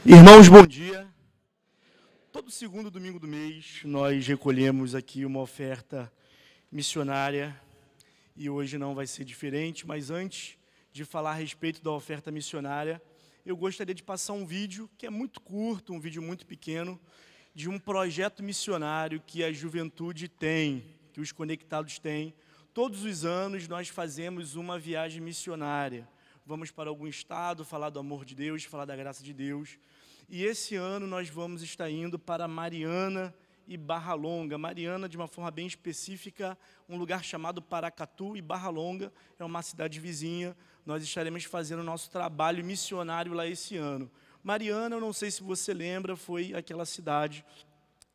Irmãos, bom dia. Todo segundo domingo do mês, nós recolhemos aqui uma oferta missionária e hoje não vai ser diferente, mas antes de falar a respeito da oferta missionária, eu gostaria de passar um vídeo que é muito curto, um vídeo muito pequeno, de um projeto missionário que a juventude tem, que os conectados têm. Todos os anos nós fazemos uma viagem missionária. Vamos para algum estado, falar do amor de Deus, falar da graça de Deus. E esse ano nós vamos estar indo para Mariana e Barra Longa. Mariana, de uma forma bem específica, um lugar chamado Paracatu, e Barra Longa é uma cidade vizinha. Nós estaremos fazendo o nosso trabalho missionário lá esse ano. Mariana, eu não sei se você lembra, foi aquela cidade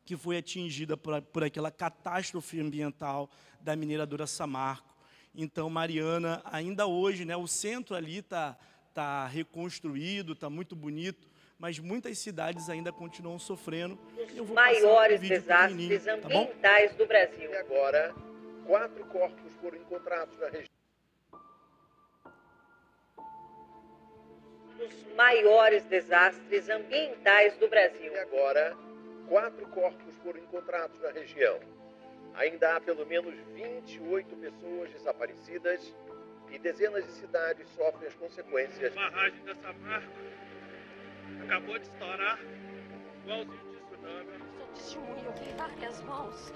que foi atingida por aquela catástrofe ambiental da mineradora Samarco. Então, Mariana, ainda hoje, né, o centro ali tá reconstruído, está muito bonito, mas muitas cidades ainda continuam sofrendo. Os maiores desastres ambientais do Brasil. E agora, 4 corpos foram encontrados na região. Os maiores desastres ambientais do Brasil. E agora, 4 corpos foram encontrados na região. Ainda há pelo menos 28 pessoas desaparecidas e dezenas de cidades sofrem as consequências. A barragem da Samarco acabou de estourar, igualzinho de tsunami. Sou testemunha, eu vi várias mãos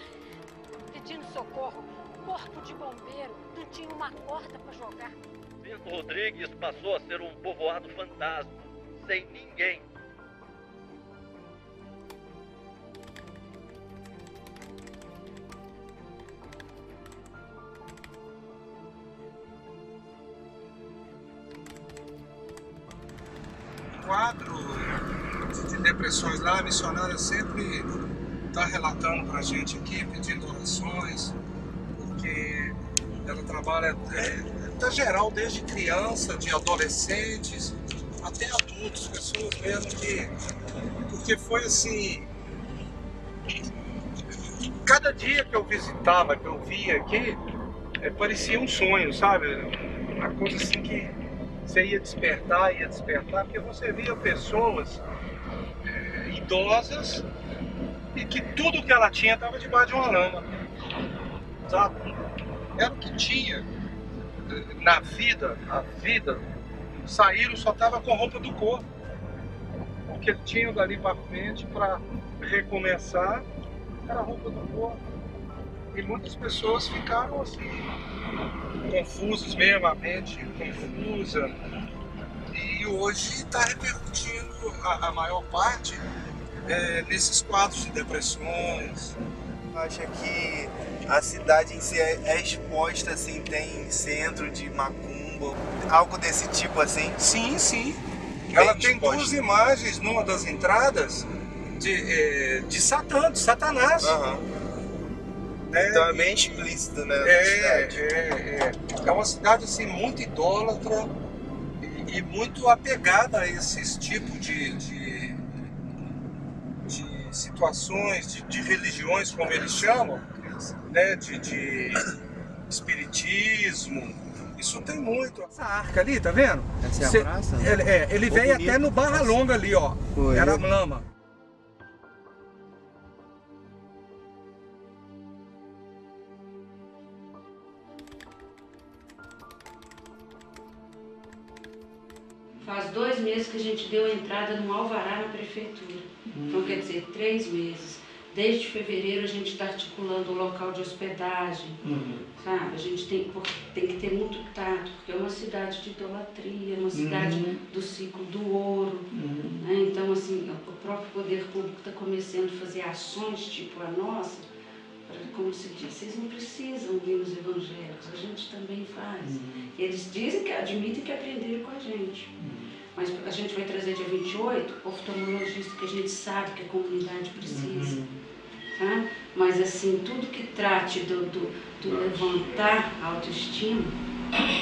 pedindo socorro. Corpo de bombeiro, não tinha uma corda para jogar. Bento Rodrigues passou a ser um povoado fantasma, sem ninguém. Quadro de depressões lá, a missionária sempre está relatando para a gente aqui, pedindo orações, porque ela trabalha tá geral, desde criança, de adolescentes, até adultos, pessoas mesmo que... Porque foi assim... Cada dia que eu visitava, que eu via aqui, parecia um sonho, sabe? Uma coisa assim que... Você ia despertar, porque você via pessoas idosas e que tudo que ela tinha estava debaixo de uma lama, sabe? Era o que tinha na vida, a vida, saíram, só estava com roupa do corpo, o que ele tinha dali para frente para recomeçar era a roupa do corpo. E muitas pessoas ficaram assim, confusas mesmo, a mente confusa. E hoje está repercutindo a maior parte nesses quadros de depressões. Acha que a cidade em si é exposta, assim, tem centro de macumba, algo desse tipo assim? Sim, sim. Bem Ela tem exposta. 2 imagens numa das entradas de Satã, de Satanás. Uhum. Então é bem explícito, né? É uma cidade assim, muito idólatra e muito apegada a esses tipos de situações, de religiões, como eles chamam, né? de espiritismo. Isso tem muito. Essa arca ali, tá vendo? Essa é a praça? Ele veio até no Barra Longa ali, ó. Foi. Era lama. Faz 2 meses que a gente deu entrada no alvará na prefeitura. Então, quer dizer, 3 meses. Desde fevereiro a gente está articulando o local de hospedagem, sabe? A gente tem que ter muito tato, porque é uma cidade de idolatria, uma cidade do ciclo do ouro. Né? Então, assim, o próprio poder público está começando a fazer ações tipo a nossa, como se diz, vocês não precisam vir nos evangélicos, a gente também faz. Eles dizem que admitem que aprenderam com a gente. Mas a gente vai trazer dia 28 oftalmologista que a gente sabe que a comunidade precisa. Tá? Mas assim, tudo que trate do levantar a autoestima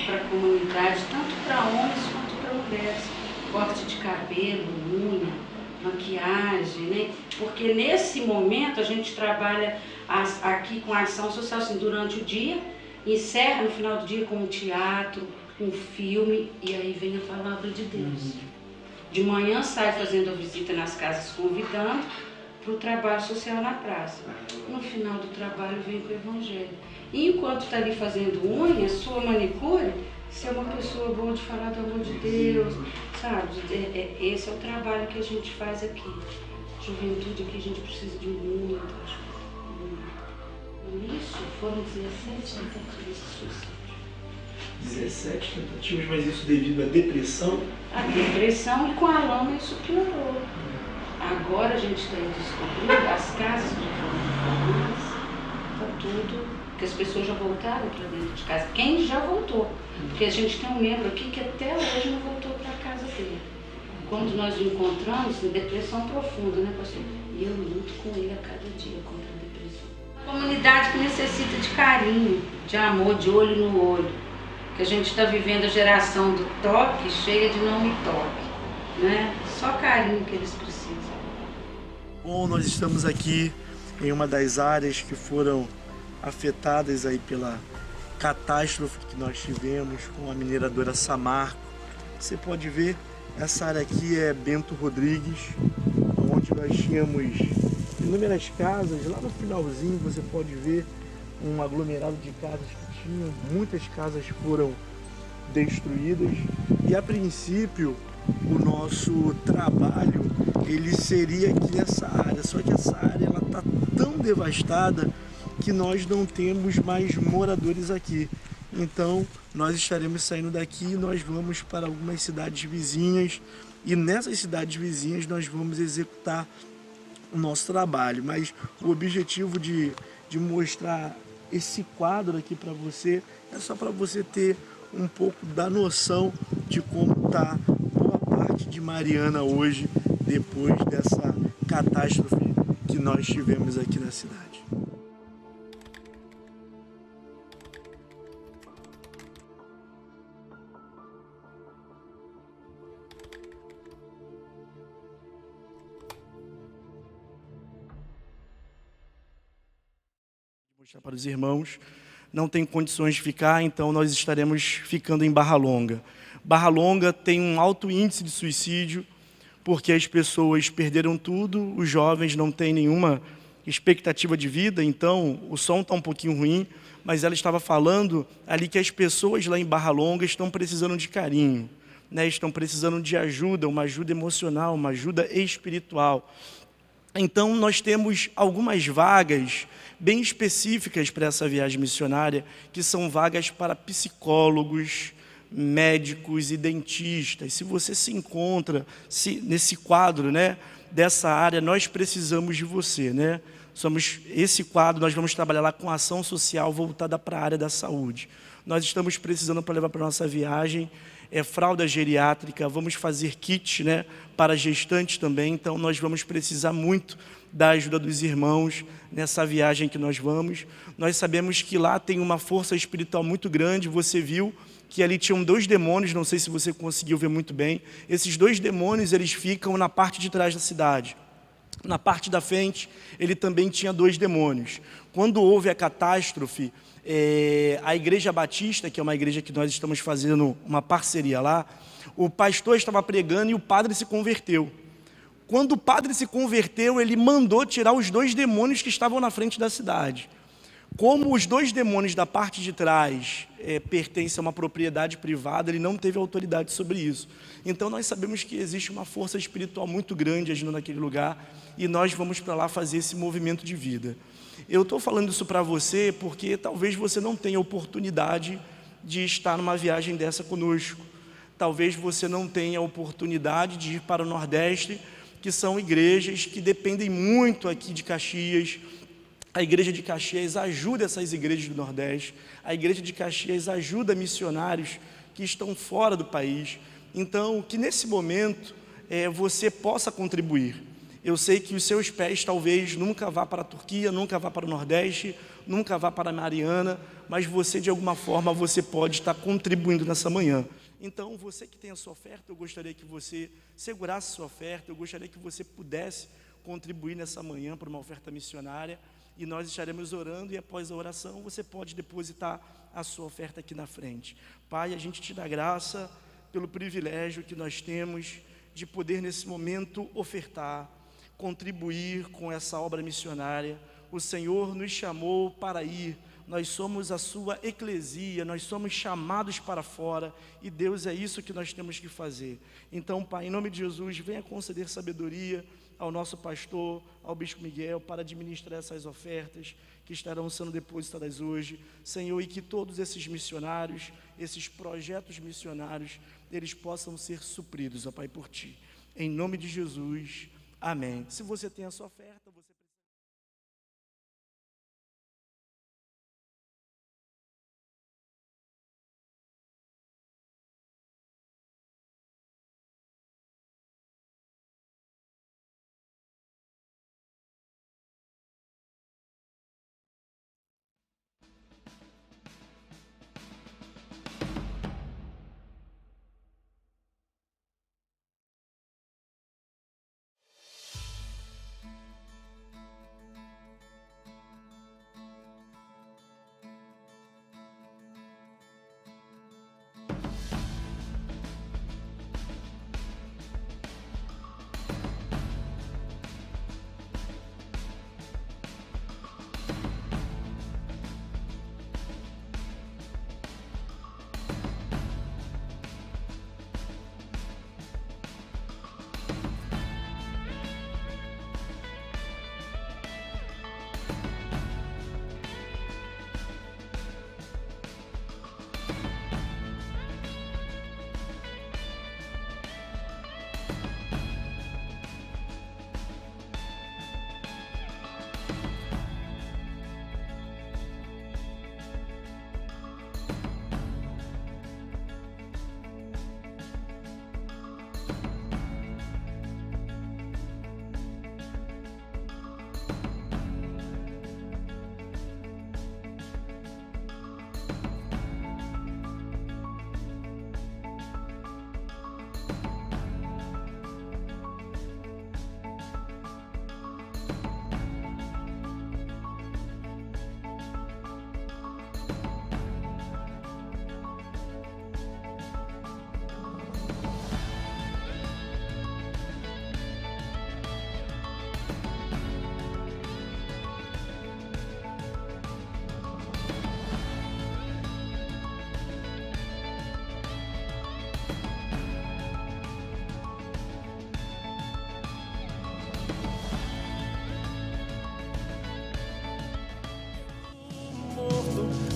para a comunidade, tanto para homens quanto para mulheres. Corte de cabelo, unha, maquiagem, né? Porque nesse momento a gente trabalha aqui com a ação social assim, durante o dia, encerra no final do dia com um teatro, um filme, e aí vem a palavra de Deus. De manhã sai fazendo a visita nas casas, convidando para o trabalho social na praça. No final do trabalho vem com o evangelho. E enquanto está ali fazendo unha, sua manicure, ser uma pessoa boa de falar do amor de Deus, sabe? Esse é o trabalho que a gente faz aqui. Juventude aqui, a gente precisa de muita ajuda. Isso foram 17 tentativas de suicídio. 17 tentativas, mas isso devido à depressão? A depressão, e com a lama isso piorou. Agora a gente está descobrindo as casas que foram reformadas, está tudo, porque as pessoas já voltaram para dentro de casa. Quem já voltou? Porque a gente tem um membro aqui que até hoje não voltou para a casa dele. Quando nós o encontramos, em depressão profunda, né, pastor? E eu luto com ele a cada dia contra a depressão. Uma comunidade que necessita de carinho, de amor, de olho no olho. Que a gente está vivendo a geração do toque cheia de não me toque, né? Só carinho que eles precisam. Bom, nós estamos aqui em uma das áreas que foram afetadas aí pela catástrofe que nós tivemos com a mineradora Samarco. Você pode ver, essa área aqui é Bento Rodrigues, onde nós tínhamos inúmeras casas. Lá no finalzinho você pode ver um aglomerado de casas que tinham, muitas casas foram destruídas e a princípio o nosso trabalho ele seria aqui nessa área, só que essa área ela está tão devastada que nós não temos mais moradores aqui. Então nós estaremos saindo daqui e nós vamos para algumas cidades vizinhas e nessas cidades vizinhas nós vamos executar o nosso trabalho. Mas o objetivo de mostrar esse quadro aqui para você é só para você ter um pouco da noção de como está boa parte de Mariana hoje, depois dessa catástrofe que nós tivemos aqui na cidade. Mostrar para os irmãos, não tem condições de ficar, então nós estaremos ficando em Barra Longa. Barra Longa tem um alto índice de suicídio, porque as pessoas perderam tudo, os jovens não têm nenhuma expectativa de vida, então o som está um pouquinho ruim, mas ela estava falando ali que as pessoas lá em Barra Longa estão precisando de carinho, né? Estão precisando de ajuda, uma ajuda emocional, uma ajuda espiritual. Então nós temos algumas vagas bem específicas para essa viagem missionária, que são vagas para psicólogos, médicos e dentistas. Se você se encontra nesse quadro, né, dessa área, nós precisamos de você, né? Esse quadro, nós vamos trabalhar lá com ação social voltada para a área da saúde. Nós estamos precisando para levar para a nossa viagem fralda geriátrica, vamos fazer kit, né, para gestantes também, então nós vamos precisar muito da ajuda dos irmãos nessa viagem que nós vamos. Nós sabemos que lá tem uma força espiritual muito grande, você viu que ali tinham 2 demônios, não sei se você conseguiu ver muito bem. Esses 2 demônios, eles ficam na parte de trás da cidade. Na parte da frente, ele também tinha 2 demônios. Quando houve a catástrofe, a Igreja Batista, que é uma igreja que nós estamos fazendo uma parceria lá, o pastor estava pregando e o padre se converteu. Quando o padre se converteu, ele mandou tirar os 2 demônios que estavam na frente da cidade. Como os 2 demônios da parte de trás pertencem a uma propriedade privada, ele não teve autoridade sobre isso. Então nós sabemos que existe uma força espiritual muito grande agindo naquele lugar e nós vamos para lá fazer esse movimento de vida. Eu estou falando isso para você porque talvez você não tenha oportunidade de estar numa viagem dessa conosco. Talvez você não tenha oportunidade de ir para o Nordeste, que são igrejas que dependem muito aqui de Caxias. A igreja de Caxias ajuda essas igrejas do Nordeste. A igreja de Caxias ajuda missionários que estão fora do país. Então, que nesse momento você possa contribuir. Eu sei que os seus pés talvez nunca vá para a Turquia, nunca vá para o Nordeste, nunca vá para a Mariana, mas você, de alguma forma, você pode estar contribuindo nessa manhã. Então, você que tem a sua oferta, eu gostaria que você segurasse a sua oferta, eu gostaria que você pudesse contribuir nessa manhã para uma oferta missionária, e nós estaremos orando, e após a oração, você pode depositar a sua oferta aqui na frente. Pai, a gente te dá graça pelo privilégio que nós temos de poder nesse momento ofertar, contribuir com essa obra missionária. O Senhor nos chamou para ir, nós somos a sua eclesia, nós somos chamados para fora, e Deus, é isso que nós temos que fazer. Então, Pai, em nome de Jesus, venha conceder sabedoria ao nosso pastor, ao Bispo Miguel, para administrar essas ofertas que estarão sendo depositadas hoje, Senhor, e que todos esses missionários, esses projetos missionários, eles possam ser supridos, ó Pai, por Ti. Em nome de Jesus, amém. Se você tem a sua oferta, você...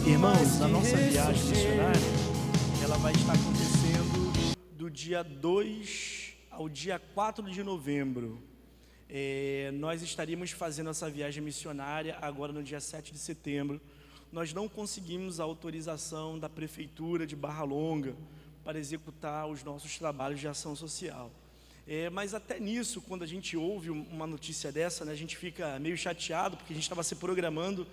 Irmãos, a nossa viagem missionária, ela vai estar acontecendo do dia 2 ao dia 4 de novembro. Nós estaríamos fazendo essa viagem missionária agora no dia 7 de setembro. Nós não conseguimos a autorização da Prefeitura de Barra Longa para executar os nossos trabalhos de ação social. Mas até nisso, quando a gente ouve uma notícia dessa, né, a gente fica meio chateado, porque a gente estava se programando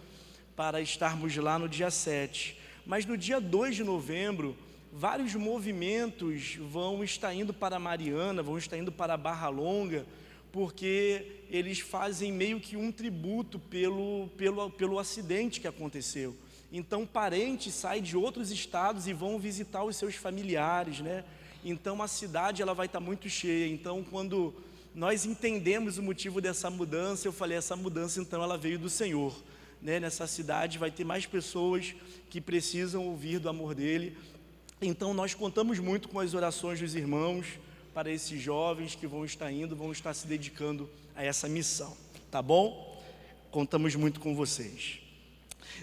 para estarmos lá no dia 7. Mas no dia 2 de novembro, vários movimentos vão estar indo para Mariana, vão estar indo para Barra Longa, porque eles fazem meio que um tributo pelo acidente que aconteceu. Então, parentes saem de outros estados e vão visitar os seus familiares, né? Então, a cidade ela vai estar muito cheia. Então, quando nós entendemos o motivo dessa mudança, eu falei, essa mudança, então, ela veio do Senhor. Nessa cidade vai ter mais pessoas que precisam ouvir do amor dele. Então nós contamos muito com as orações dos irmãos para esses jovens que vão estar indo, vão estar se dedicando a essa missão, tá bom? Contamos muito com vocês.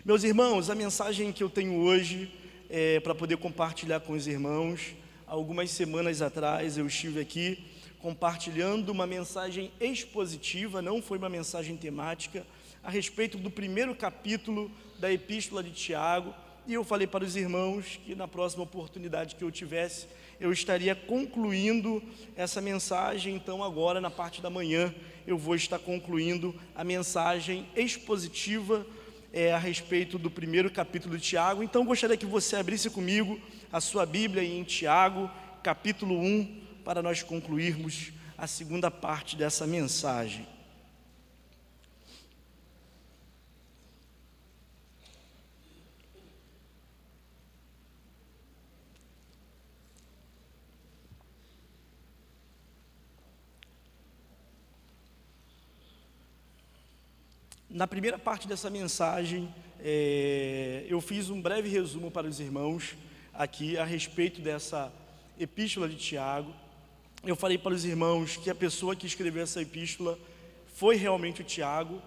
Meus irmãos, a mensagem que eu tenho hoje é para poder compartilhar com os irmãos. Algumas semanas atrás eu estive aqui compartilhando uma mensagem expositiva, não foi uma mensagem temática, a respeito do primeiro capítulo da Epístola de Tiago, e eu falei para os irmãos que na próxima oportunidade que eu tivesse, eu estaria concluindo essa mensagem. Então agora, na parte da manhã, eu vou estar concluindo a mensagem expositiva a respeito do primeiro capítulo de Tiago. Então gostaria que você abrisse comigo a sua Bíblia em Tiago, capítulo 1, para nós concluirmos a segunda parte dessa mensagem. Na primeira parte dessa mensagem, eu fiz um breve resumo para os irmãos aqui a respeito dessa epístola de Tiago. Eu falei para os irmãos que a pessoa que escreveu essa epístola foi realmente o Tiago.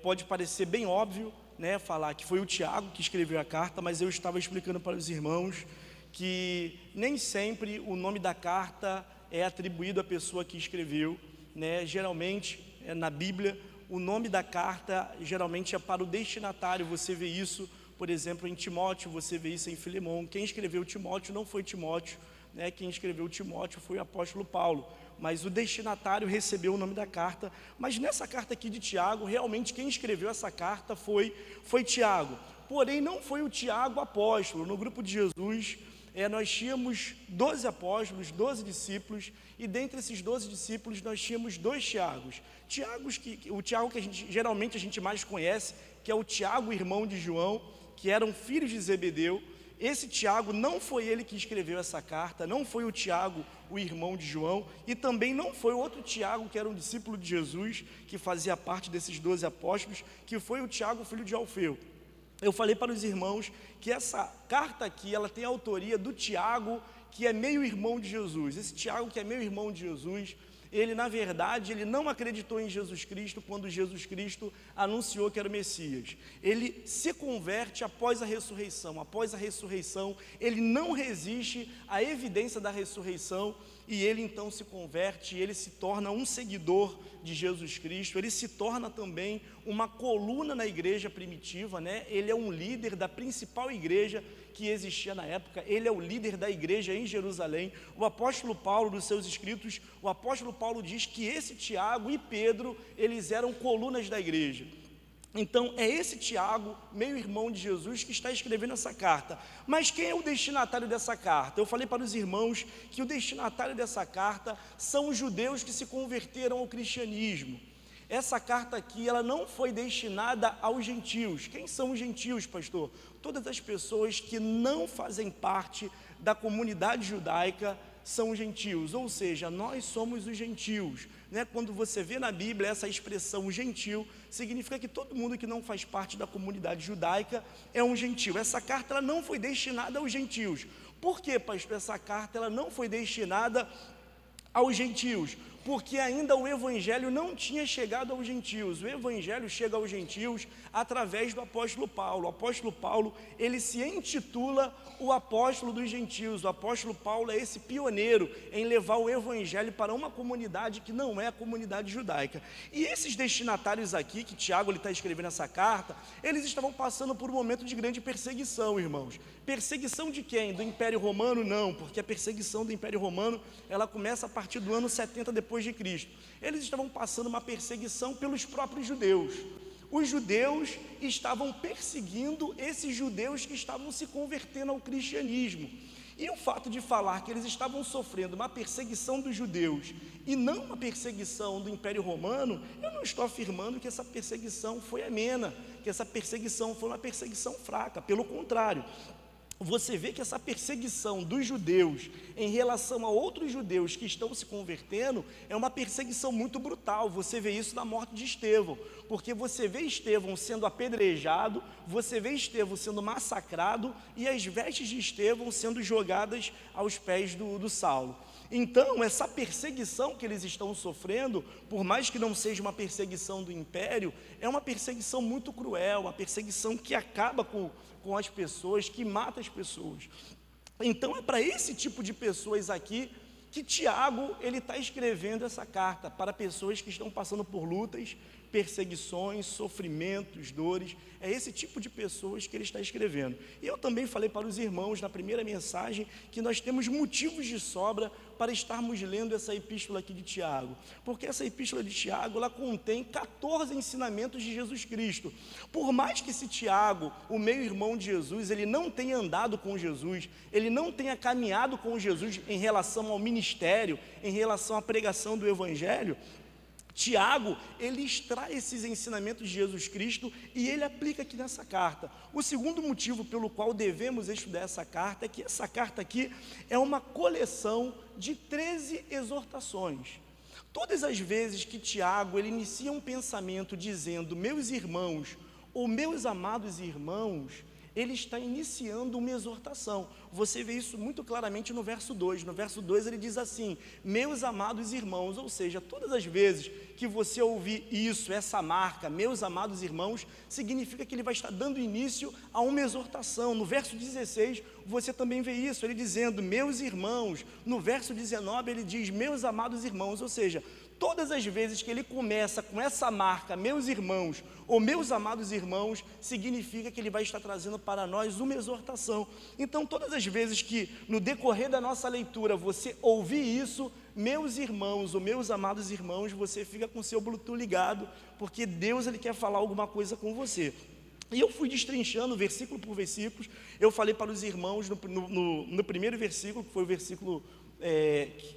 Pode parecer bem óbvio, né, falar que foi o Tiago que escreveu a carta, mas eu estava explicando para os irmãos que nem sempre o nome da carta é atribuído à pessoa que escreveu, né? Geralmente, na Bíblia, o nome da carta geralmente é para o destinatário. Você vê isso, por exemplo, em Timóteo, você vê isso em Filemão. Quem escreveu Timóteo não foi Timóteo, né? Quem escreveu Timóteo foi o apóstolo Paulo, mas o destinatário recebeu o nome da carta. Mas nessa carta aqui de Tiago, realmente quem escreveu essa carta foi Tiago. Porém, não foi o Tiago apóstolo. No grupo de Jesus, nós tínhamos 12 apóstolos, 12 discípulos, e dentre esses 12 discípulos nós tínhamos 2 Tiagos. O Tiago que geralmente a gente mais conhece, que é o Tiago, irmão de João, que eram filhos de Zebedeu. Esse Tiago não foi ele que escreveu essa carta, não foi o Tiago, o irmão de João, e também não foi o outro Tiago, que era um discípulo de Jesus, que fazia parte desses 12 apóstolos, que foi o Tiago, filho de Alfeu. Eu falei para os irmãos que essa carta aqui, ela tem a autoria do Tiago, que é meio irmão de Jesus. Esse Tiago, que é meio irmão de Jesus, ele, na verdade, ele não acreditou em Jesus Cristo quando Jesus Cristo anunciou que era o Messias. Ele se converte após a ressurreição. Após a ressurreição, ele não resiste à evidência da ressurreição, e ele então se converte, ele se torna um seguidor de Jesus Cristo. Ele se torna também uma coluna na igreja primitiva, né? Ele é um líder da principal igreja que existia na época. Ele é o líder da igreja em Jerusalém. O apóstolo Paulo, nos seus escritos, o apóstolo Paulo diz que esse Tiago e Pedro, eles eram colunas da igreja. Então, é esse Tiago, meio irmão de Jesus, que está escrevendo essa carta. Mas quem é o destinatário dessa carta? Eu falei para os irmãos que o destinatário dessa carta são os judeus que se converteram ao cristianismo. Essa carta aqui, ela não foi destinada aos gentios. Quem são os gentios, pastor? Todas as pessoas que não fazem parte da comunidade judaica são gentios, ou seja, nós somos os gentios, né? Quando você vê na Bíblia essa expressão gentil, significa que todo mundo que não faz parte da comunidade judaica é um gentil. Essa carta ela não foi destinada aos gentios. Por que, pastor, essa carta ela não foi destinada aos gentios? Porque ainda o evangelho não tinha chegado aos gentios. O evangelho chega aos gentios através do apóstolo Paulo. O apóstolo Paulo, ele se intitula o apóstolo dos gentios. O apóstolo Paulo é esse pioneiro em levar o evangelho para uma comunidade que não é a comunidade judaica. E esses destinatários aqui, que Tiago está escrevendo essa carta, eles estavam passando por um momento de grande perseguição, irmãos. Perseguição de quem? Do Império Romano? Não, porque a perseguição do Império Romano, ela começa a partir do ano 70 depois de Cristo. Eles estavam passando uma perseguição pelos próprios judeus. Os judeus estavam perseguindo esses judeus que estavam se convertendo ao cristianismo. E o fato de falar que eles estavam sofrendo uma perseguição dos judeus e não uma perseguição do Império Romano, eu não estou afirmando que essa perseguição foi amena, que essa perseguição foi uma perseguição fraca. Pelo contrário, você vê que essa perseguição dos judeus em relação a outros judeus que estão se convertendo é uma perseguição muito brutal. Você vê isso na morte de Estevão, porque você vê Estevão sendo apedrejado, você vê Estevão sendo massacrado e as vestes de Estevão sendo jogadas aos pés do Saulo. Então, essa perseguição que eles estão sofrendo, por mais que não seja uma perseguição do império, é uma perseguição muito cruel, uma perseguição que acaba com as pessoas, que mata as pessoas. Então, é para esse tipo de pessoas aqui que Tiago ele está escrevendo essa carta, para pessoas que estão passando por lutas, perseguições, sofrimentos, dores. É esse tipo de pessoas que ele está escrevendo. E eu também falei para os irmãos na primeira mensagem que nós temos motivos de sobra para estarmos lendo essa epístola aqui de Tiago, porque essa epístola de Tiago, ela contém 14 ensinamentos de Jesus Cristo. Por mais que esse Tiago, o meio-irmão de Jesus, ele não tenha andado com Jesus, ele não tenha caminhado com Jesus em relação ao ministério, em relação à pregação do Evangelho, Tiago, ele extrai esses ensinamentos de Jesus Cristo e ele aplica aqui nessa carta. O segundo motivo pelo qual devemos estudar essa carta é que essa carta aqui é uma coleção de 13 exortações. Todas as vezes que Tiago ele inicia um pensamento dizendo meus irmãos ou meus amados irmãos, ele está iniciando uma exortação. Você vê isso muito claramente no verso 2. No verso 2 ele diz assim, meus amados irmãos, ou seja, todas as vezes que você ouvir isso, essa marca, meus amados irmãos, significa que ele vai estar dando início a uma exortação. No verso 16, você também vê isso, ele dizendo, meus irmãos. No verso 19, ele diz, meus amados irmãos, ou seja, todas as vezes que ele começa com essa marca, meus irmãos, ou meus amados irmãos, significa que ele vai estar trazendo para nós uma exortação. Então, todas as vezes que no decorrer da nossa leitura você ouvir isso, meus irmãos ou meus amados irmãos, você fica com o seu Bluetooth ligado, porque Deus ele quer falar alguma coisa com você. E eu fui destrinchando versículo por versículo. Eu falei para os irmãos no primeiro versículo, que foi o versículo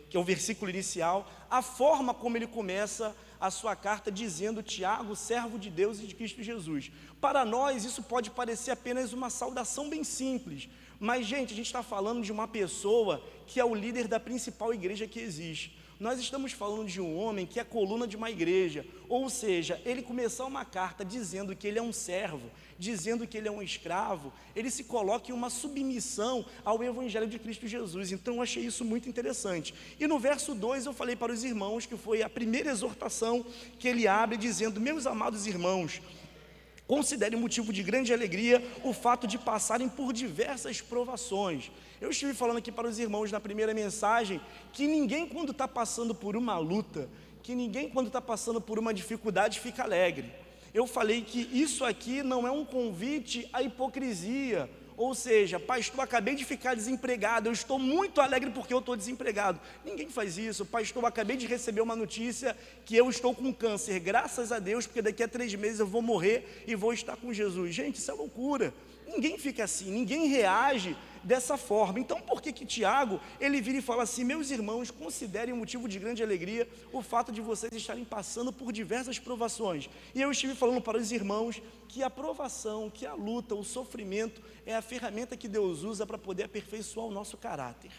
que é o versículo inicial, a forma como ele começa a sua carta dizendo, Tiago, servo de Deus e de Cristo Jesus. Para nós isso pode parecer apenas uma saudação bem simples, mas gente, a gente está falando de uma pessoa que é o líder da principal igreja que existe. Nós estamos falando de um homem que é a coluna de uma igreja, ou seja, ele começou uma carta dizendo que ele é um servo, dizendo que ele é um escravo, ele se coloca em uma submissão ao Evangelho de Cristo Jesus. Então eu achei isso muito interessante. E no verso 2 eu falei para os irmãos que foi a primeira exortação que ele abre dizendo, meus amados irmãos, considere motivo de grande alegria o fato de passarem por diversas provações. Eu estive falando aqui para os irmãos na primeira mensagem que ninguém quando está passando por uma luta, que ninguém quando está passando por uma dificuldade fica alegre. Eu falei que isso aqui não é um convite à hipocrisia, ou seja, pastor, acabei de ficar desempregado, eu estou muito alegre porque eu estou desempregado. Ninguém faz isso. Pastor, acabei de receber uma notícia que eu estou com câncer, graças a Deus, porque daqui a 3 meses eu vou morrer e vou estar com Jesus. Gente, isso é loucura. Ninguém fica assim, ninguém reage dessa forma. Então, por que Tiago, ele vira e fala assim, meus irmãos, considerem um motivo de grande alegria o fato de vocês estarem passando por diversas provações. E eu estive falando para os irmãos que a provação, que a luta, o sofrimento é a ferramenta que Deus usa para poder aperfeiçoar o nosso caráter.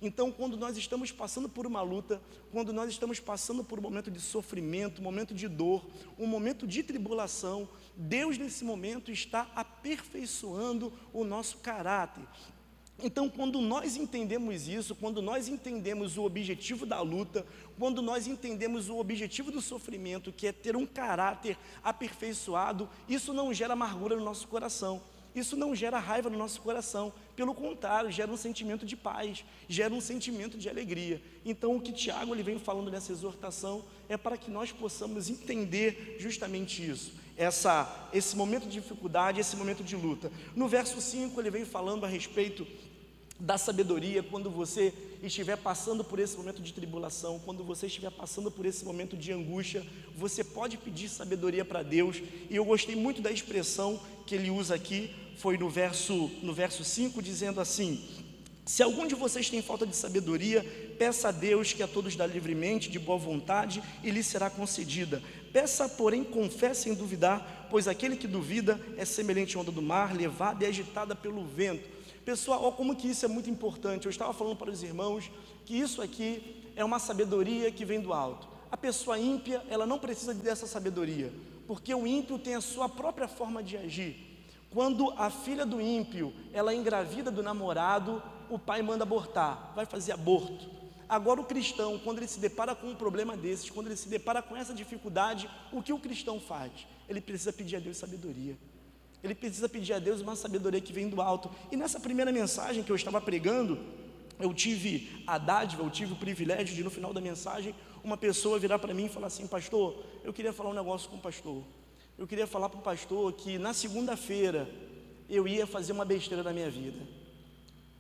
Então, quando nós estamos passando por uma luta, quando nós estamos passando por um momento de sofrimento, um momento de dor, um momento de tribulação, Deus nesse momento está aperfeiçoando o nosso caráter. Então, quando nós entendemos isso, quando nós entendemos o objetivo da luta, quando nós entendemos o objetivo do sofrimento, que é ter um caráter aperfeiçoado, isso não gera amargura no nosso coração. Isso não gera raiva no nosso coração, pelo contrário, gera um sentimento de paz, gera um sentimento de alegria. Então o que Tiago ele vem falando nessa exortação é para que nós possamos entender justamente isso, esse momento de dificuldade, esse momento de luta. No verso 5 ele vem falando a respeito da sabedoria. Quando você estiver passando por esse momento de tribulação, quando você estiver passando por esse momento de angústia, você pode pedir sabedoria para Deus. E eu gostei muito da expressão que ele usa aqui, foi no verso 5, dizendo assim, se algum de vocês tem falta de sabedoria, peça a Deus que a todos dá livremente, de boa vontade, e lhe será concedida. Peça, porém, com fé sem duvidar, pois aquele que duvida é semelhante à onda do mar, levada e agitada pelo vento. Pessoal, olha como que isso é muito importante. Eu estava falando para os irmãos que isso aqui é uma sabedoria que vem do alto. A pessoa ímpia, ela não precisa dessa sabedoria, porque o ímpio tem a sua própria forma de agir. Quando a filha do ímpio, ela é engravida do namorado, o pai manda abortar, vai fazer aborto. Agora o cristão, quando ele se depara com um problema desses, quando ele se depara com essa dificuldade, o que o cristão faz? Ele precisa pedir a Deus sabedoria. Ele precisa pedir a Deus uma sabedoria que vem do alto. E nessa primeira mensagem que eu estava pregando, eu tive a dádiva, eu tive o privilégio de no final da mensagem, uma pessoa virar para mim e falar assim, pastor, eu queria falar um negócio com o pastor. Eu queria falar para o pastor que na segunda-feira eu ia fazer uma besteira na minha vida.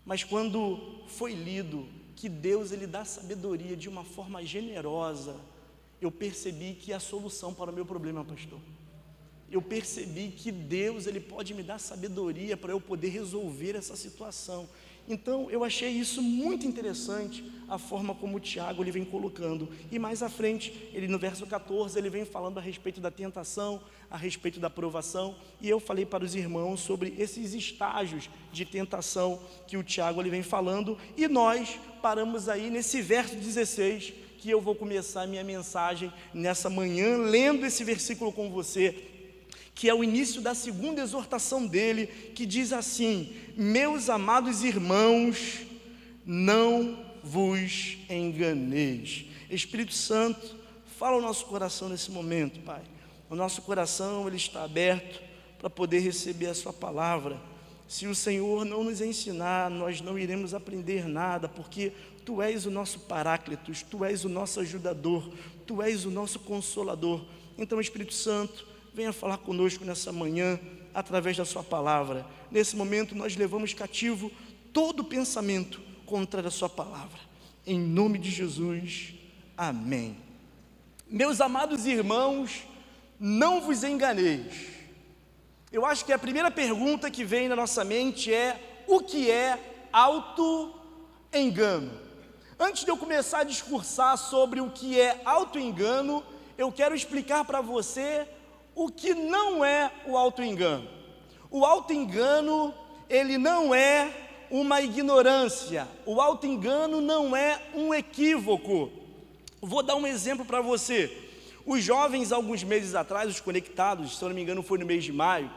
Mas quando foi lido que Deus ele dá sabedoria de uma forma generosa, eu percebi que é a solução para o meu problema, pastor. Eu percebi que Deus ele pode me dar sabedoria para eu poder resolver essa situação. Então eu achei isso muito interessante, a forma como o Tiago ele vem colocando. E mais à frente, ele no verso 14, ele vem falando a respeito da tentação, a respeito da provação. E eu falei para os irmãos sobre esses estágios de tentação que o Tiago ele vem falando. E nós paramos aí nesse verso 16, que eu vou começar a minha mensagem nessa manhã, lendo esse versículo com você, que é o início da segunda exortação dele, que diz assim: meus amados irmãos, não vos enganeis. Espírito Santo, fala o nosso coração nesse momento, Pai. O nosso coração, ele está aberto para poder receber a sua palavra. Se o Senhor não nos ensinar, nós não iremos aprender nada, porque Tu és o nosso Paráclitos, Tu és o nosso ajudador, Tu és o nosso consolador. Então, Espírito Santo, venha falar conosco nessa manhã, através da sua palavra. Nesse momento, nós levamos cativo todo pensamento contrário à sua palavra. Em nome de Jesus, amém. Meus amados irmãos, não vos enganeis. Eu acho que a primeira pergunta que vem na nossa mente é: o que é auto-engano? Antes de eu começar a discursar sobre o que é auto-engano, eu quero explicar para você o que não é o auto-engano. O auto-engano, ele não é uma ignorância. O auto-engano não é um equívoco. Vou dar um exemplo para você. Os jovens, alguns meses atrás, os conectados, se eu não me engano foi no mês de maio,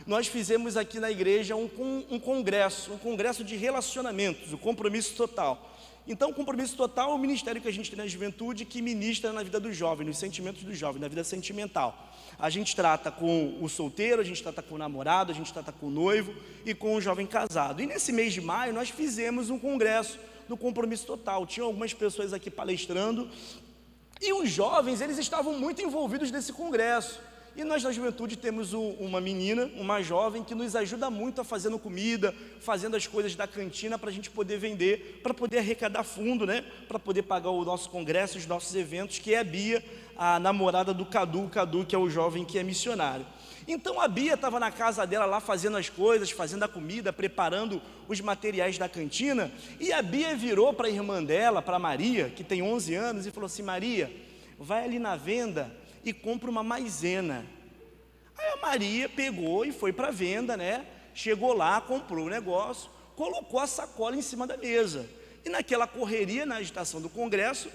nós fizemos aqui na igreja um congresso de relacionamentos, o Compromisso Total. Então, o Compromisso Total é o ministério que a gente tem na juventude, que ministra na vida do jovem, nos sentimentos do jovem, na vida sentimental. A gente trata com o solteiro, a gente trata com o namorado, a gente trata com o noivo e com o jovem casado. E nesse mês de maio nós fizemos um congresso do Compromisso Total. Tinham algumas pessoas aqui palestrando e os jovens, eles estavam muito envolvidos nesse congresso. E nós na juventude temos uma menina, uma jovem, que nos ajuda muito a fazendo comida, fazendo as coisas da cantina para a gente poder vender, para poder arrecadar fundo, né? Para poder pagar o nosso congresso, os nossos eventos, que é a Bia, a namorada do Cadu, que é o jovem que é missionário. Então a Bia estava na casa dela lá fazendo as coisas, fazendo a comida, preparando os materiais da cantina, e a Bia virou para a irmã dela, para a Maria, que tem 11 anos, e falou assim: Maria, vai ali na venda e compra uma maisena. Aí a Maria pegou e foi para a venda, né? Chegou lá, comprou o negócio, colocou a sacola em cima da mesa. E naquela correria, na agitação do congresso,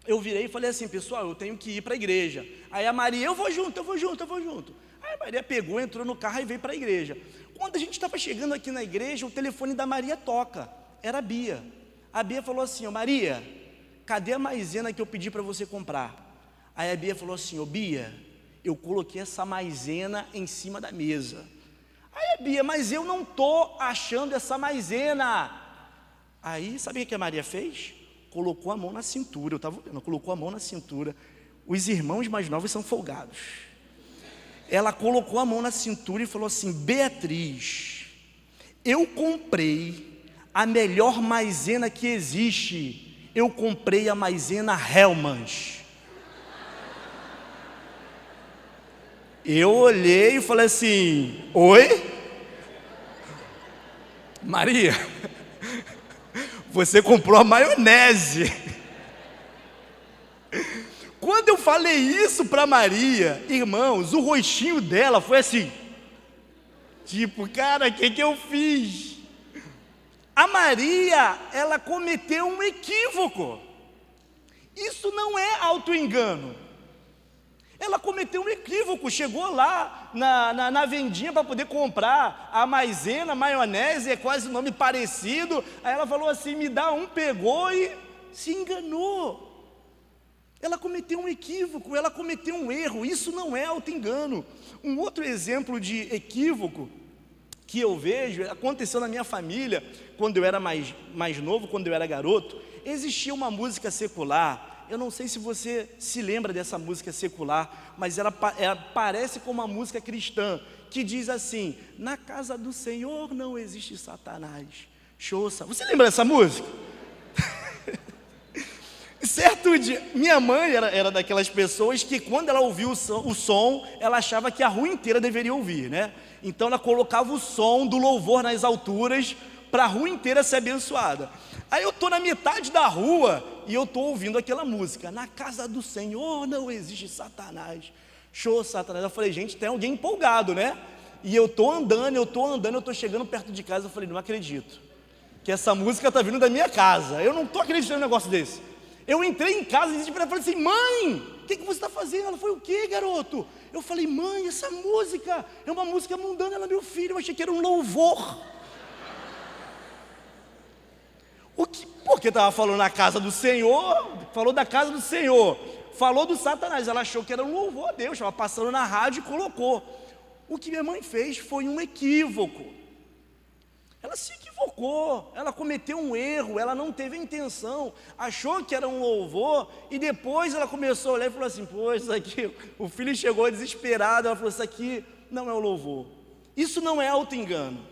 eu virei e falei assim: pessoal, eu tenho que ir para a igreja. Aí a Maria: eu vou junto. Aí a Maria pegou, entrou no carro e veio para a igreja. Quando a gente estava chegando aqui na igreja, o telefone da Maria toca. Era a Bia. A Bia falou assim: Maria, cadê a maisena que eu pedi para você comprar? Aí a Bia falou assim: Bia, eu coloquei essa maisena em cima da mesa. Aí a Bia: mas eu não estou achando essa maisena. Aí, sabe o que a Maria fez? Colocou a mão na cintura, eu estava vendo, colocou a mão na cintura. Os irmãos mais novos são folgados. Ela colocou a mão na cintura e falou assim: Beatriz, eu comprei a melhor maisena que existe. Eu comprei a maisena Hellmann's. Eu olhei e falei assim: oi? Maria, você comprou a maionese. Quando eu falei isso para Maria, irmãos, o rostinho dela foi assim, tipo: cara, o que eu fiz? A Maria, ela cometeu um equívoco. Isso não é auto-engano. Ela cometeu um equívoco, chegou lá na vendinha para poder comprar a maisena, maionese, é quase um nome parecido. Aí ela falou assim: me dá um, pegou e se enganou. Ela cometeu um equívoco, ela cometeu um erro. Isso não é auto-engano. Um outro exemplo de equívoco que eu vejo, aconteceu na minha família, quando eu era mais novo, quando eu era garoto. Existia uma música secular. Eu não sei se você se lembra dessa música secular, mas ela parece com uma música cristã, que diz assim: na casa do Senhor não existe Satanás. Choça. Você lembra dessa música? Certo dia, minha mãe era daquelas pessoas que quando ela ouvia o som, ela achava que a rua inteira deveria ouvir, né? Então ela colocava o som do louvor nas alturas para a rua inteira ser abençoada. Aí eu estou na metade da rua e eu estou ouvindo aquela música: na casa do Senhor não existe Satanás. Show, Satanás. Eu falei: gente, tem alguém empolgado, né? E eu estou andando, eu estou chegando perto de casa. Eu falei: não acredito que essa música está vindo da minha casa. Eu não estou acreditando num negócio desse. Eu entrei em casa e disse para ela, falei assim, mãe, o que você está fazendo? Ela falou, o que, garoto? Eu falei, mãe, essa música é uma música mundana. Ela, meu filho, eu achei que era um louvor. Porque estava falando na casa do Senhor, falou da casa do Senhor, falou do Satanás, ela achou que era um louvor a Deus, estava passando na rádio e colocou. O que minha mãe fez foi um equívoco. Ela se equivocou, ela cometeu um erro, ela não teve a intenção, achou que era um louvor, e depois ela começou a olhar e falou assim, pô, isso aqui, o filho chegou desesperado, ela falou, isso aqui não é o louvor. Isso não é auto-engano.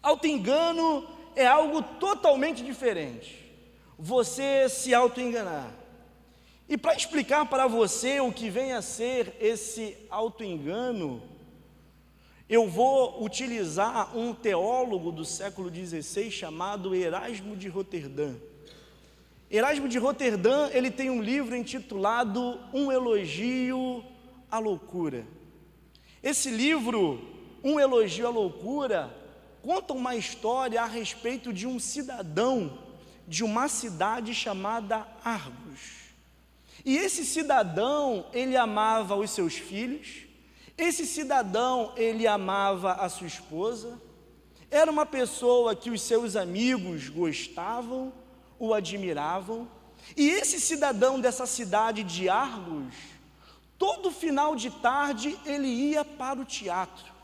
Auto-engano é algo totalmente diferente, você se auto-enganar. E para explicar para você o que vem a ser esse auto-engano, eu vou utilizar um teólogo do século XVI chamado Erasmo de Roterdã. Erasmo de Roterdã, ele tem um livro intitulado Um Elogio à Loucura. Esse livro, Um Elogio à Loucura, conta uma história a respeito de um cidadão de uma cidade chamada Argos. E esse cidadão, ele amava os seus filhos, esse cidadão, ele amava a sua esposa, era uma pessoa que os seus amigos gostavam, o admiravam, e esse cidadão dessa cidade de Argos, todo final de tarde ele ia para o teatro,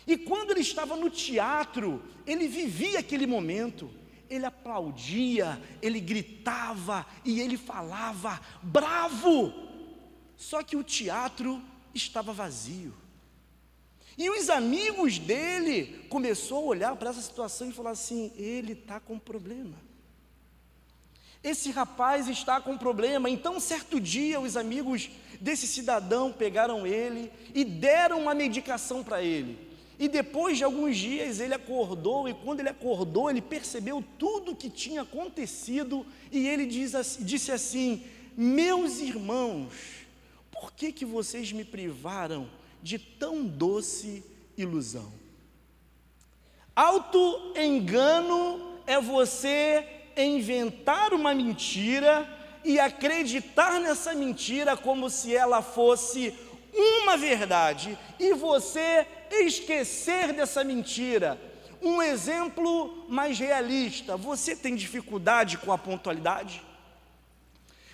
e quando ele estava no teatro, ele vivia aquele momento, ele aplaudia, ele gritava e ele falava, bravo! Só que o teatro estava vazio. E os amigos dele começaram a olhar para essa situação e falar assim, ele está com problema. Esse rapaz está com problema. Então, certo dia, os amigos desse cidadão pegaram ele e deram uma medicação para ele. E depois de alguns dias ele acordou, e quando ele acordou, ele percebeu tudo o que tinha acontecido, e ele disse assim, meus irmãos, por que vocês me privaram de tão doce ilusão? Auto-engano é você inventar uma mentira e acreditar nessa mentira como se ela fosse uma verdade, e você esquecer dessa mentira. Um exemplo mais realista, você tem dificuldade com a pontualidade?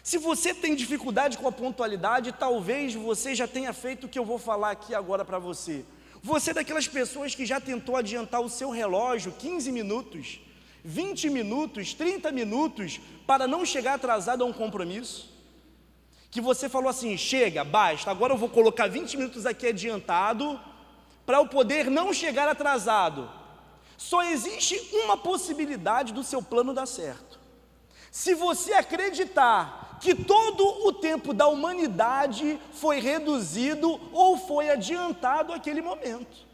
Se você tem dificuldade com a pontualidade, talvez você já tenha feito o que eu vou falar aqui agora para você. Você é daquelas pessoas que já tentou adiantar o seu relógio 15 minutos, 20 minutos, 30 minutos, para não chegar atrasado a um compromisso? Que você falou assim, chega, basta, agora eu vou colocar 20 minutos aqui adiantado, para eu poder não chegar atrasado. Só existe uma possibilidade do seu plano dar certo. Se você acreditar que todo o tempo da humanidade foi reduzido ou foi adiantado àquele momento.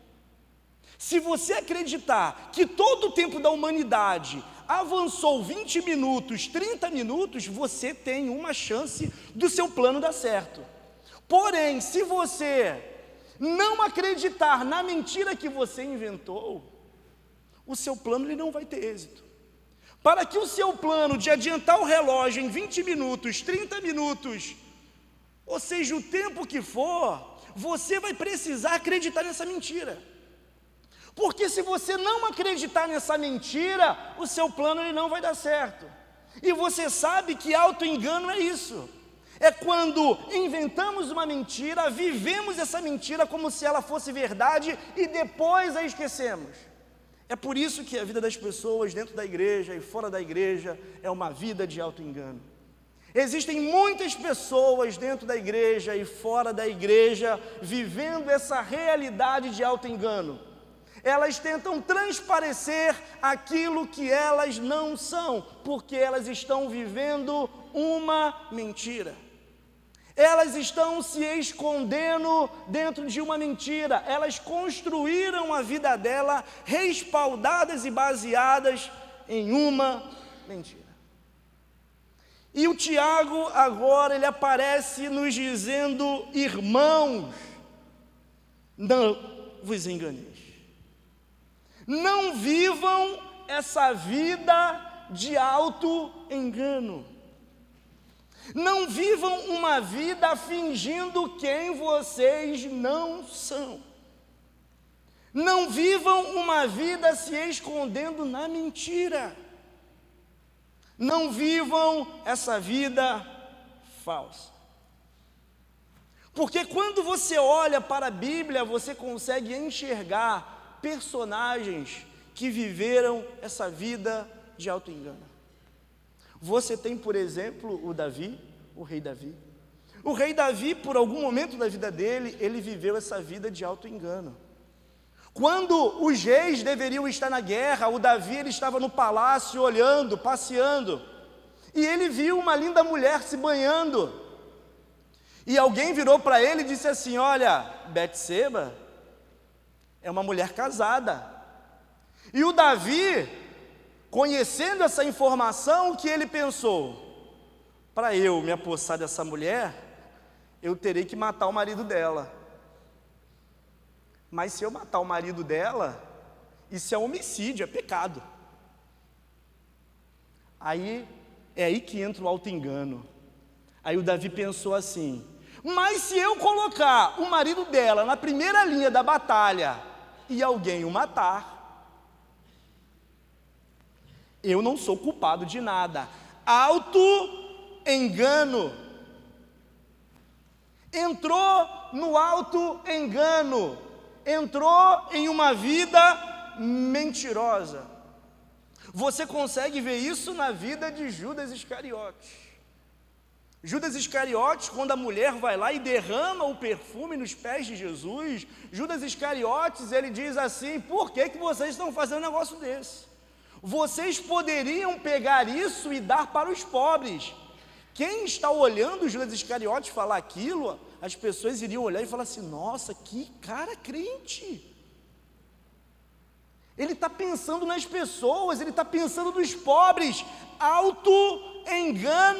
Se você acreditar que todo o tempo da humanidade avançou 20 minutos, 30 minutos, você tem uma chance do seu plano dar certo. Porém, se você não acreditar na mentira que você inventou, o seu plano ele não vai ter êxito. Para que o seu plano de adiantar o relógio em 20 minutos, 30 minutos, ou seja, o tempo que for, você vai precisar acreditar nessa mentira. Porque se você não acreditar nessa mentira, o seu plano ele não vai dar certo. E você sabe que auto-engano é isso. É quando inventamos uma mentira, vivemos essa mentira como se ela fosse verdade e depois a esquecemos. É por isso que a vida das pessoas dentro da igreja e fora da igreja é uma vida de auto-engano. Existem muitas pessoas dentro da igreja e fora da igreja vivendo essa realidade de auto-engano. Elas tentam transparecer aquilo que elas não são, porque elas estão vivendo uma mentira. Elas estão se escondendo dentro de uma mentira. Elas construíram a vida dela respaldadas e baseadas em uma mentira. E o Tiago agora ele aparece nos dizendo, irmãos, não vos enganeis. Não vivam essa vida de auto-engano. Não vivam uma vida fingindo quem vocês não são. Não vivam uma vida se escondendo na mentira. Não vivam essa vida falsa. Porque quando você olha para a Bíblia, você consegue enxergar personagens que viveram essa vida de auto-engano. Você tem, por exemplo, o Davi, o rei Davi. O rei Davi, por algum momento da vida dele, ele viveu essa vida de auto-engano. Quando os reis deveriam estar na guerra, o Davi ele estava no palácio olhando, passeando, e ele viu uma linda mulher se banhando. E alguém virou para ele e disse assim: olha, Betseba é uma mulher casada. E o Davi, conhecendo essa informação, o que ele pensou? Para eu me apossar dessa mulher, eu terei que matar o marido dela. Mas se eu matar o marido dela, isso é homicídio, é pecado. Aí, é aí que entra o auto-engano. Aí o Davi pensou assim: mas se eu colocar o marido dela na primeira linha da batalha e alguém o matar, eu não sou culpado de nada. Auto-engano. Entrou no auto-engano. Entrou em uma vida mentirosa. Você consegue ver isso na vida de Judas Iscariotes. Judas Iscariotes, quando a mulher vai lá e derrama o perfume nos pés de Jesus, Judas Iscariotes, ele diz assim: por que vocês estão fazendo um negócio desse? Vocês poderiam pegar isso e dar para os pobres. Quem está olhando Judas Iscariotes falar aquilo, as pessoas iriam olhar e falar assim: nossa, que cara crente. Ele está pensando nas pessoas, ele está pensando nos pobres. Auto-engano.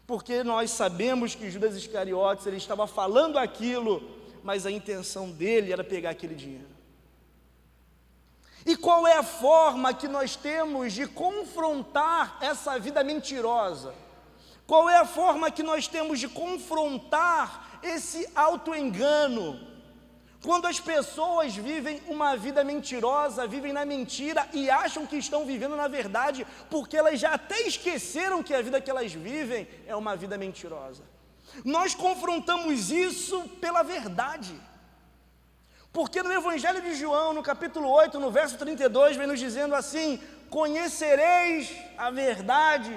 Porque nós sabemos que Judas Iscariotes, ele estava falando aquilo, mas a intenção dele era pegar aquele dinheiro. E qual é a forma que nós temos de confrontar essa vida mentirosa? Qual é a forma que nós temos de confrontar esse auto-engano? Quando as pessoas vivem uma vida mentirosa, vivem na mentira e acham que estão vivendo na verdade, porque elas já até esqueceram que a vida que elas vivem é uma vida mentirosa. Nós confrontamos isso pela verdade. Porque no Evangelho de João, no capítulo 8, no verso 32, vem nos dizendo assim: conhecereis a verdade,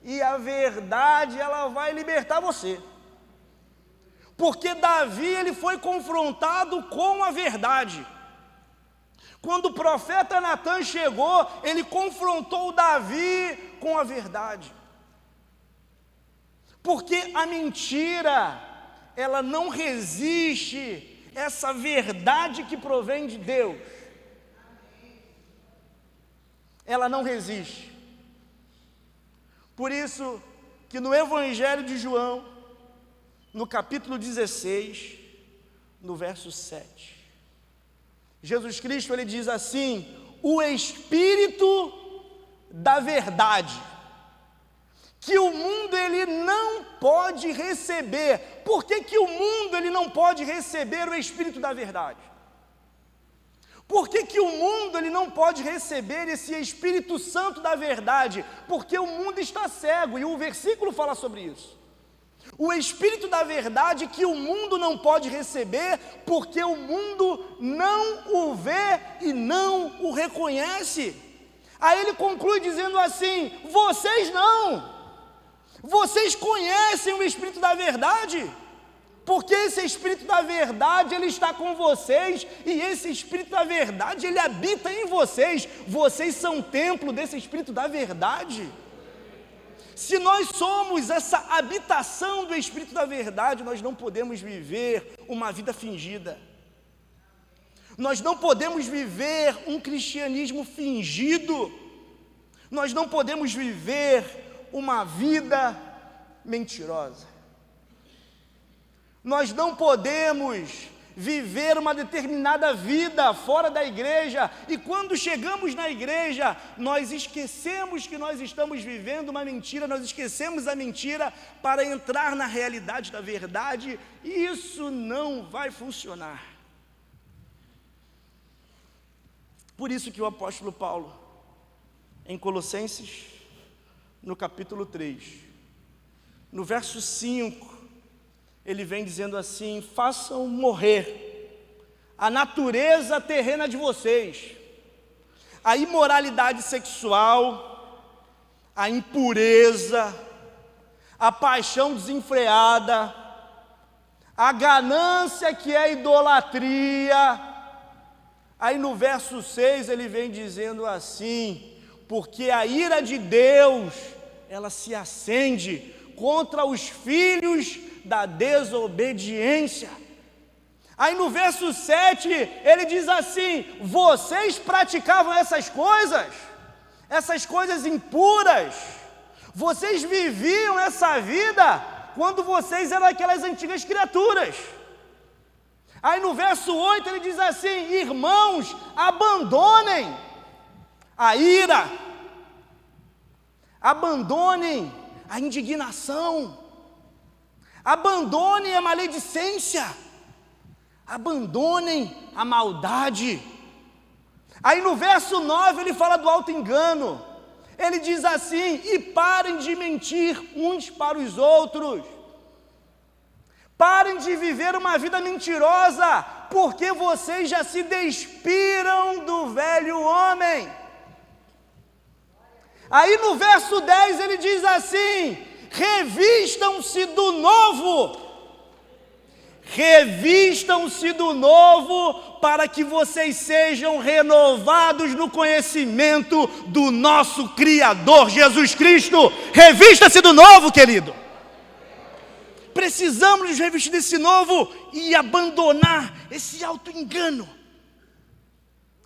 e a verdade ela vai libertar você. Porque Davi, ele foi confrontado com a verdade. Quando o profeta Natan chegou, ele confrontou Davi com a verdade. Porque a mentira, ela não resiste essa verdade que provém de Deus. Ela não resiste. Por isso que no Evangelho de João, no capítulo 16, no verso 7, Jesus Cristo, ele diz assim: o Espírito da verdade, que o mundo ele não pode receber. Por que o mundo ele não pode receber o Espírito da verdade? Por que o mundo ele não pode receber esse Espírito Santo da verdade? Porque o mundo está cego, e o versículo fala sobre isso. O Espírito da verdade que o mundo não pode receber, porque o mundo não o vê e não o reconhece. Aí ele conclui dizendo assim: vocês não. Vocês conhecem o Espírito da verdade, porque esse Espírito da verdade, ele está com vocês, e esse Espírito da verdade, ele habita em vocês. Vocês são templo desse Espírito da verdade. Se nós somos essa habitação do Espírito da verdade, nós não podemos viver uma vida fingida. Nós não podemos viver um cristianismo fingido. Nós não podemos viver uma vida mentirosa. Nós não podemos viver uma determinada vida fora da igreja, e quando chegamos na igreja, nós esquecemos que nós estamos vivendo uma mentira, nós esquecemos a mentira para entrar na realidade da verdade, e isso não vai funcionar. Por isso que o apóstolo Paulo, em Colossenses, no capítulo 3, no verso 5, ele vem dizendo assim: façam morrer a natureza terrena de vocês, a imoralidade sexual, a impureza, a paixão desenfreada, a ganância que é idolatria. Aí no verso 6 ele vem dizendo assim: porque a ira de Deus, ela se acende contra os filhos da desobediência. Aí no verso 7, ele diz assim: vocês praticavam essas coisas impuras, vocês viviam essa vida quando vocês eram aquelas antigas criaturas. Aí no verso 8 ele diz assim: irmãos, abandonem a ira, abandonem a indignação, abandonem a maledicência, abandonem a maldade. Aí no verso 9 ele fala do auto-engano, ele diz assim: e parem de mentir uns para os outros, parem de viver uma vida mentirosa, porque vocês já se despiram do velho homem. Aí no verso 10 ele diz assim: revistam-se do novo, revistam-se do novo, para que vocês sejam renovados no conhecimento do nosso Criador Jesus Cristo. Revista-se do novo, querido. Precisamos nos revestir desse novo e abandonar esse auto-engano,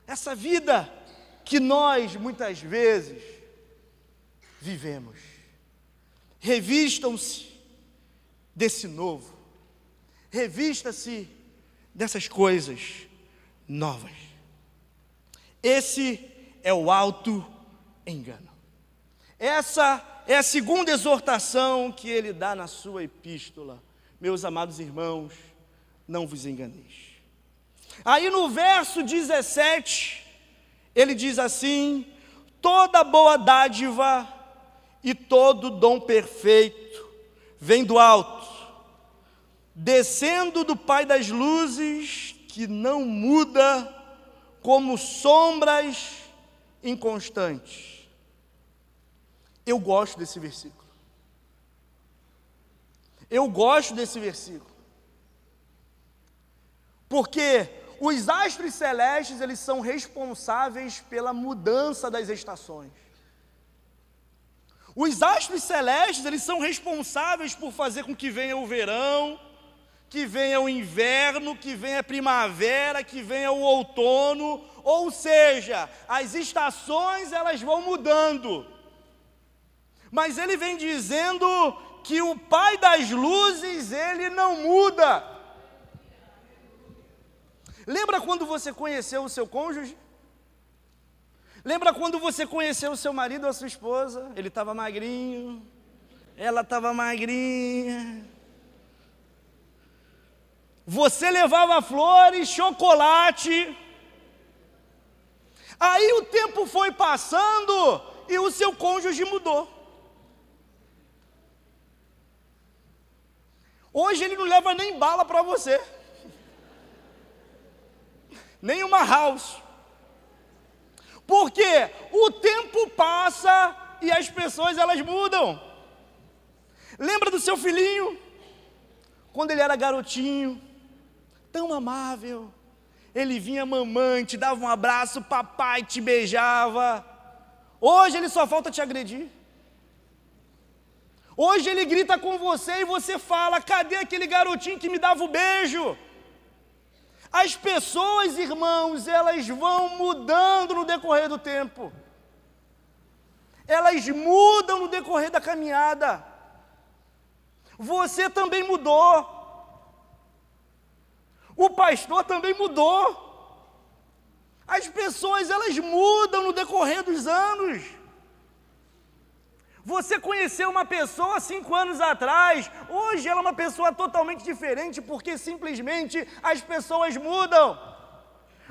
essa vida que nós muitas vezes vivemos. Revistam-se desse novo, revista-se dessas coisas novas. Esse é o auto-engano. Essa é a segunda exortação que ele dá na sua epístola: meus amados irmãos, não vos enganeis. Aí no verso 17, ele diz assim: toda boa dádiva e todo dom perfeito vem do alto, descendo do Pai das luzes, que não muda como sombras inconstantes. Eu gosto desse versículo. Eu gosto desse versículo. Porque os astros celestes, eles são responsáveis pela mudança das estações. Os astros celestes, eles são responsáveis por fazer com que venha o verão, que venha o inverno, que venha a primavera, que venha o outono. Ou seja, as estações, elas vão mudando. Mas ele vem dizendo que o Pai das luzes, ele não muda. Lembra quando você conheceu o seu cônjuge? Lembra quando você conheceu o seu marido ou a sua esposa? Ele estava magrinho, ela estava magrinha. Você levava flores, chocolate. Aí o tempo foi passando e o seu cônjuge mudou. Hoje ele não leva nem bala para você, nem uma house. Porque o tempo passa e as pessoas, elas mudam. Lembra do seu filhinho? Quando ele era garotinho, tão amável, ele vinha, mamãe, te dava um abraço, papai te beijava. Hoje ele só falta te agredir. Hoje ele grita com você e você fala: cadê aquele garotinho que me dava o beijo? As pessoas, irmãos, elas vão mudando no decorrer do tempo. Elas mudam no decorrer da caminhada. Você também mudou. o pastor também mudou. As pessoas, elas mudam no decorrer dos anos. Você conheceu uma pessoa 5 anos atrás, hoje ela é uma pessoa totalmente diferente, porque simplesmente as pessoas mudam.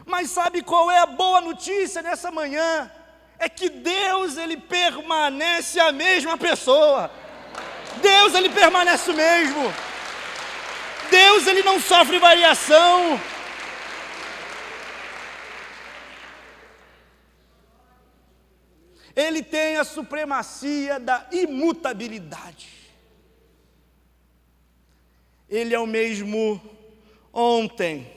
Mas sabe qual é a boa notícia nessa manhã? É que Deus, Ele permanece a mesma pessoa. Deus, Ele permanece o mesmo. Deus, Ele não sofre variação. Ele tem a supremacia da imutabilidade. Ele é o mesmo ontem,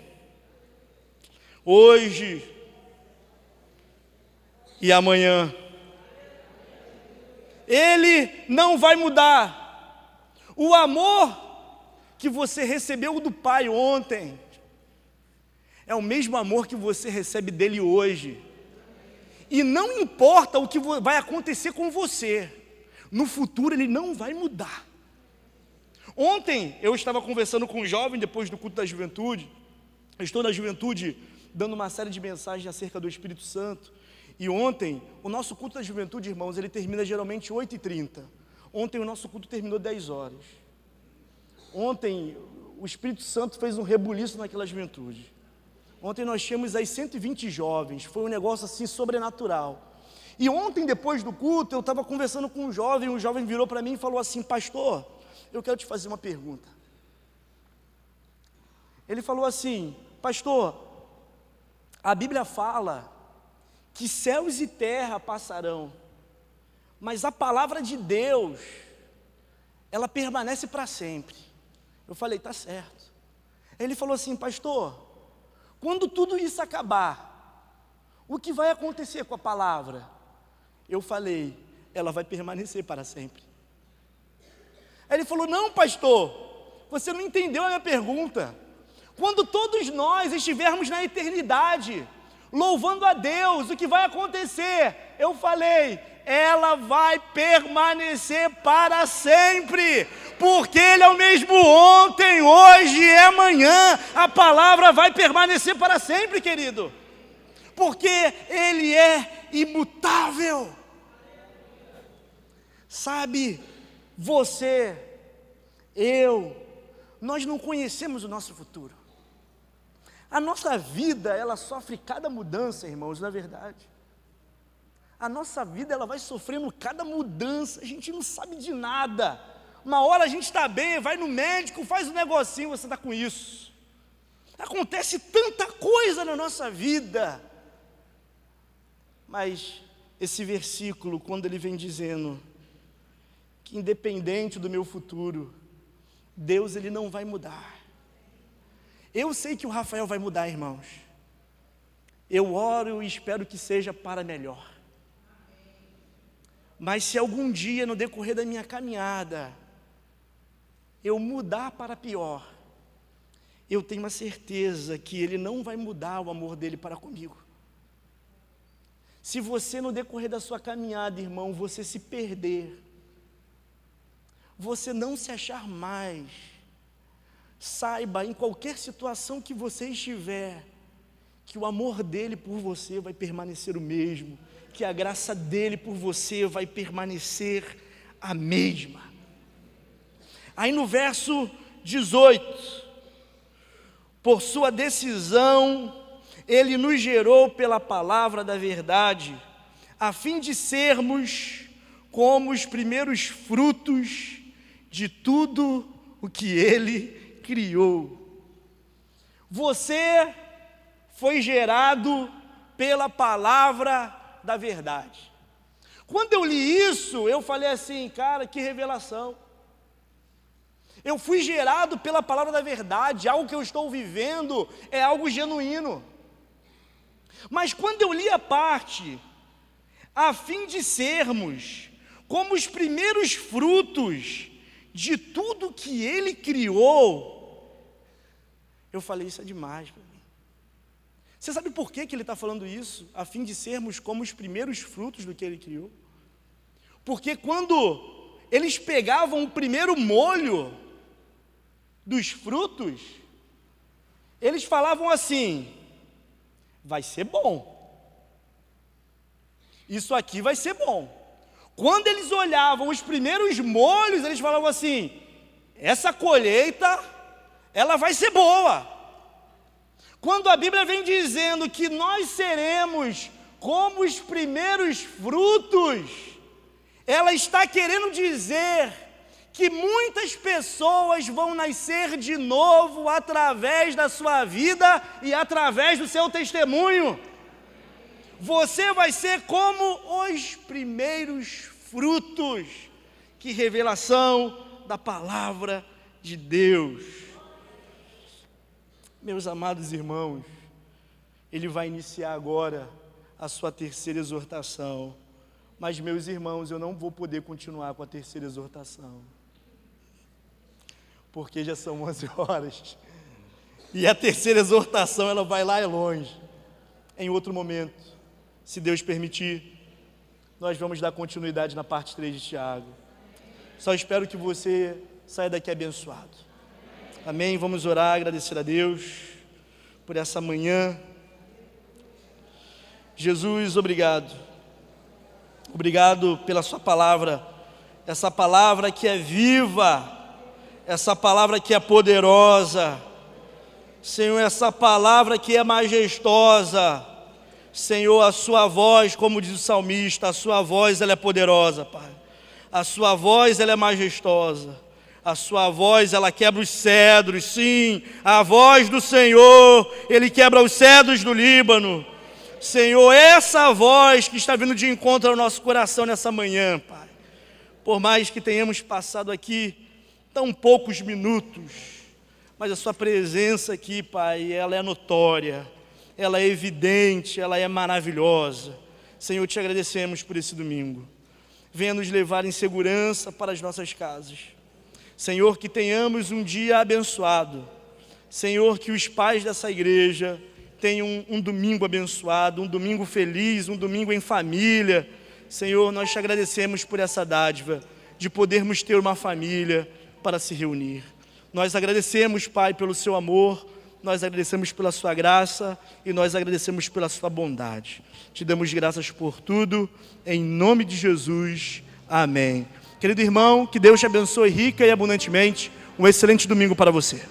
hoje e amanhã. Ele não vai mudar. O amor que você recebeu do Pai ontem é o mesmo amor que você recebe dele hoje. E não importa o que vai acontecer com você, no futuro ele não vai mudar. Ontem eu estava conversando com um jovem depois do culto da juventude. Eu estou na juventude dando uma série de mensagens acerca do Espírito Santo. E ontem, o nosso culto da juventude, irmãos, ele termina geralmente 8h30. Ontem o nosso culto terminou 10 horas. Ontem o Espírito Santo fez um rebuliço naquela juventude. Ontem nós tínhamos aí 120 jovens, foi um negócio assim sobrenatural. E ontem, depois do culto, eu estava conversando com um jovem virou para mim e falou assim: pastor, eu quero te fazer uma pergunta. Ele falou assim: pastor, a Bíblia fala que céus e terra passarão, mas a palavra de Deus, ela permanece para sempre. Eu falei: tá certo. Ele falou assim: pastor, quando tudo isso acabar, o que vai acontecer com a palavra? Eu falei: ela vai permanecer para sempre. Aí ele falou: não, pastor, você não entendeu a minha pergunta. Quando todos nós estivermos na eternidade, louvando a Deus, o que vai acontecer? Eu falei: ela vai permanecer para sempre, porque Ele é o mesmo ontem, hoje e amanhã. A palavra vai permanecer para sempre, querido, porque Ele é imutável. Sabe, você, nós não conhecemos o nosso futuro. A nossa vida, ela sofre cada mudança, irmãos, na verdade. A nossa vida, ela vai sofrendo cada mudança, a gente não sabe de nada. Uma hora a gente está bem, vai no médico, faz um negocinho, você está com isso. Acontece tanta coisa na nossa vida. Mas esse versículo, quando ele vem dizendo que independente do meu futuro, Deus, Ele não vai mudar. Eu sei que o Rafael vai mudar, irmãos. Eu oro e espero que seja para melhor. Mas se algum dia, no decorrer da minha caminhada, eu mudar para pior, eu tenho uma certeza que Ele não vai mudar o amor dEle para comigo. Se você, no decorrer da sua caminhada, irmão, você se perder, você não se achar mais, saiba, em qualquer situação que você estiver, que o amor dEle por você vai permanecer o mesmo, que a graça dEle por você vai permanecer a mesma. Aí no verso 18, por sua decisão, Ele nos gerou pela palavra da verdade, a fim de sermos como os primeiros frutos de tudo o que Ele criou. Você foi gerado pela palavra da verdade. Quando eu li isso, eu falei assim: cara, que revelação. Eu fui gerado pela palavra da verdade, algo que eu estou vivendo é algo genuíno. Mas quando eu li a parte, a fim de sermos como os primeiros frutos de tudo que Ele criou, eu falei: isso é demais para mim. Você sabe por que Ele está falando isso? A fim de sermos como os primeiros frutos do que Ele criou. Porque quando eles pegavam o primeiro molho dos frutos, eles falavam assim: vai ser bom. Isso aqui vai ser bom. Quando eles olhavam os primeiros molhos, eles falavam assim: essa colheita, ela vai ser boa. Quando a Bíblia vem dizendo que nós seremos como os primeiros frutos, ela está querendo dizer que muitas pessoas vão nascer de novo através da sua vida e através do seu testemunho. Você vai ser como os primeiros frutos. Que revelação da palavra de Deus. Meus amados irmãos, ele vai iniciar agora a sua terceira exortação. Mas, meus irmãos, eu não vou poder continuar com a terceira exortação, porque já são 11 horas. E a terceira exortação, ela vai lá longe. Em outro momento, se Deus permitir, nós vamos dar continuidade na parte 3 de Tiago. Só espero que você saia daqui abençoado. Amém? Vamos orar, agradecer a Deus por essa manhã. Jesus, obrigado. Obrigado pela sua palavra, essa palavra que é viva, essa palavra que é poderosa. Senhor, essa palavra que é majestosa. Senhor, a sua voz, como diz o salmista, a sua voz ela é poderosa, Pai. A sua voz ela é majestosa. A sua voz, ela quebra os cedros, sim. A voz do Senhor, Ele quebra os cedros do Líbano. Senhor, essa voz que está vindo de encontro ao nosso coração nessa manhã, Pai. Por mais que tenhamos passado aqui tão poucos minutos, mas a sua presença aqui, Pai, ela é notória, ela é evidente, ela é maravilhosa. Senhor, te agradecemos por esse domingo. Venha nos levar em segurança para as nossas casas. Senhor, que tenhamos um dia abençoado. Senhor, que os pais dessa igreja tenham um domingo abençoado, um domingo feliz, um domingo em família. Senhor, nós te agradecemos por essa dádiva de podermos ter uma família para se reunir. Nós agradecemos, Pai, pelo seu amor, nós agradecemos pela sua graça e nós agradecemos pela sua bondade. Te damos graças por tudo, em nome de Jesus. Amém. Querido irmão, que Deus te abençoe rica e abundantemente. Um excelente domingo para você.